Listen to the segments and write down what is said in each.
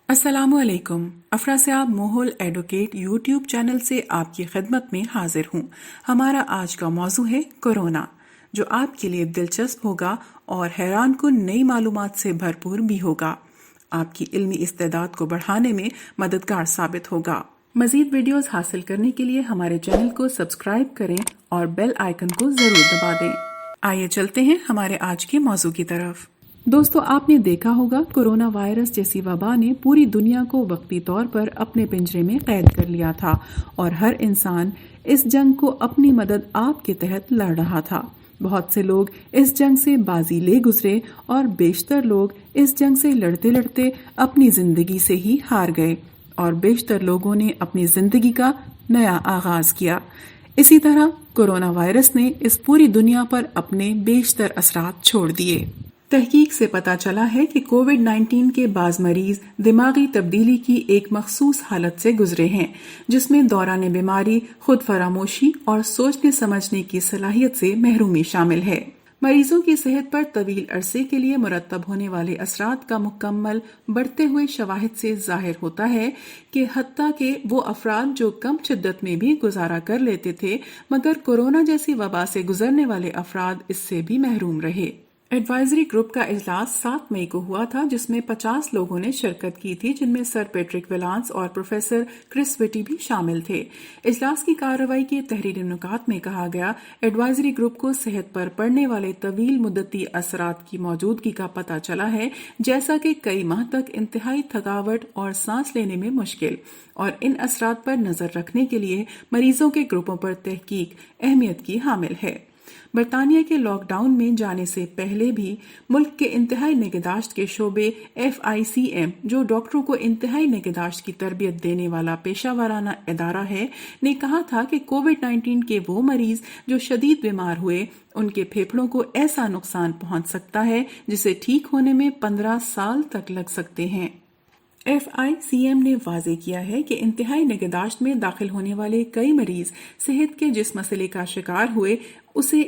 अस्सलामु अलैकुम। अफरासियाब मोहल advocate YouTube channel से आपकी खिदमत में हाजिर हूँ। हमारा आज का मौजू है कोरोना, जो आपके लिए दिलचस्प होगा और हैरान कुन नई मालूमात से भरपूर भी होगा। आपकी इल्मी इस्तेदाद को बढ़ाने में मददगार साबित होगा। मजीद वीडियोस हासिल करने के लिए हमारे चैनल को सब्सक्राइब करें और बेल आइकन को जरूर दबा दें। आइए चलते हैं हमारे आज के मौजू की तरफ। दोस्तों, आपने देखा होगा कोरोना वायरस जैसी वबा ने पूरी दुनिया को वक्ती तौर पर अपने पिंजरे में कैद कर लिया था और हर इंसान इस जंग को अपनी मदद आप के तहत लड़ रहा था। बहुत से लोग इस जंग से बाजी ले गुजरे और बेशतर लोग इस जंग से लड़ते लड़ते अपनी जिंदगी से ही हार गए और बेशतर लोगों ने अपनी जिंदगी का नया आगाज किया। इसी तरह कोरोना वायरस ने इस पूरी दुनिया पर अपने बेशतर असरात छोड़ दिए। तहकीक से पता चला है कि कोविड-19 के बाज मरीज दिमागी तब्दीली की एक मखसूस हालत से गुजरे हैं, जिसमें दौरान बीमारी, खुद फरामोशी और सोचने समझने की सलाहियत से महरूमी शामिल है। मरीजों की सेहत पर तवील अरसे के लिए मुरतब होने वाले असरात का मुकम्मल बढ़ते हुए शवाहिद से जाहिर होता है कि हत्ता के वो अफराद जो कम शिद्दत में भी गुजारा कर लेते थे, मगर कोरोना जैसी वबा से गुजरने वाले अफराद इससे भी महरूम रहे। एडवाइजरी ग्रुप का इजलास 7 मई को हुआ था, जिसमें 50 लोगों ने शिरकत की थी, जिनमें सर पैट्रिक विलांस और प्रोफेसर क्रिस विटी भी शामिल थे। इजलास की कार्रवाई के तहरीरी नुकात में कहा गया, एडवाइजरी ग्रुप को सेहत पर पड़ने वाले तवील मुद्दती असरात की मौजूदगी का पता चला है, जैसा कि कई माह तक इंतहाई थकावट और सांस लेने में मुश्किल, और इन असरात पर नजर रखने के लिए मरीजों के ग्रुपों पर तहकीक अहमियत की हामिल है। बरतानिया के लॉकडाउन में जाने से पहले भी मुल्क के इंतहाई निगहदाश्त के शोबे FICM, जो डॉक्टरों को इंतहाई निगहदाश्त की तरबियत देने वाला पेशावराना इदारा है, ने कहा था कि कोविड-19 के वो मरीज जो शदीद बीमार हुए, उनके फेफड़ों को ऐसा नुकसान पहुंच सकता है जिसे ठीक होने में 15 साल तक लग सकते हैं। FICM ने वाजे किया है कि इंतहाई निगहदाश्त में दाखिल होने वाले कई मरीज सेहत के जिस मसले का शिकार हुए, उसे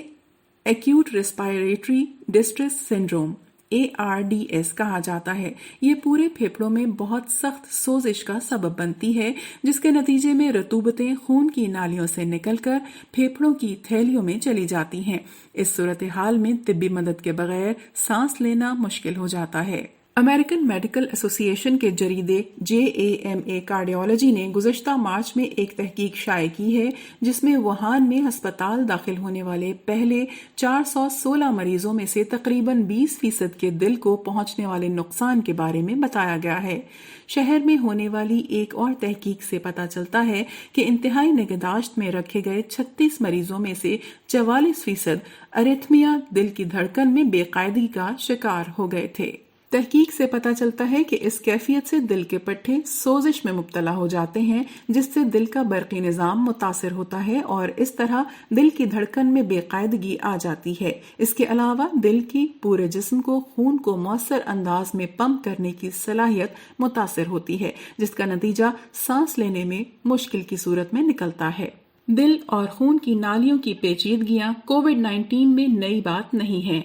acute respiratory distress syndrome ARDS कहा जाता है। ये पूरे फेफड़ों में बहुत सख्त सोजिश का सबब बनती है, जिसके नतीजे में रतूबतें खून की नालियों से निकलकर फेफड़ों की थैलियों में चली जाती हैं। इस सूरत हाल में तिब्बी मदद के बगैर सांस लेना मुश्किल हो जाता है। अमेरिकन मेडिकल एसोसिएशन के जरीदे JAMA कार्डियोलॉजी ने गुज़श्ता मार्च में एक तहकीक शाये की है, जिसमें वुहान में अस्पताल दाखिल होने वाले पहले 416 मरीजों में से तकरीबन 20% के दिल को पहुंचने वाले नुकसान के बारे में बताया गया है। शहर में होने वाली एक और तहकीक से पता चलता है कि इंतहाई निगहदाश्त में रखे गए 36 मरीजों में से 44% अरिथमिया, दिल की धड़कन में बेकायदगी का शिकार हो गए थे। तहकीक से पता चलता है कि इस कैफियत से दिल के पट्टे सोजिश में मुब्तला हो जाते हैं, जिससे दिल का बरकी निज़ाम मुतासिर होता है और इस तरह दिल की धड़कन में बेकायदगी आ जाती है। इसके अलावा दिल की पूरे जिस्म को खून को मौसर अंदाज में पंप करने की सलाहियत मुतासिर होती है, जिसका नतीजा सांस लेने में मुश्किल की सूरत में निकलता है। दिल और खून की नालियों की पेचीदगियां कोविड-19 में नई बात नहीं है।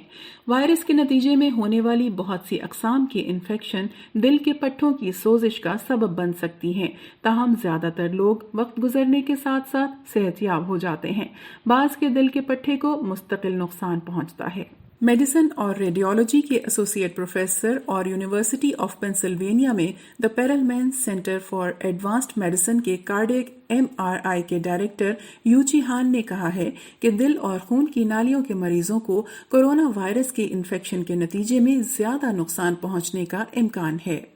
वायरस के नतीजे में होने वाली बहुत सी अकसाम की इन्फेक्शन दिल के पट्टों की सोजिश का सबब बन सकती हैं। ताहम ज्यादातर लोग वक्त गुजरने के साथ साथ सेहतयाब हो जाते हैं। बाज के दिल के पट्टे को मुस्तकिल नुकसान पहुंचता है। मेडिसिन और रेडियोलॉजी के एसोसिएट प्रोफेसर और यूनिवर्सिटी ऑफ पेंसिल्वेनिया में the Perelman center for advanced medicine के कार्डियक MRI के डायरेक्टर यूची हान ने कहा है कि दिल और खून की नालियों के मरीजों को कोरोना वायरस के इन्फेक्शन के नतीजे में ज्यादा नुकसान पहुंचने का इम्कान है।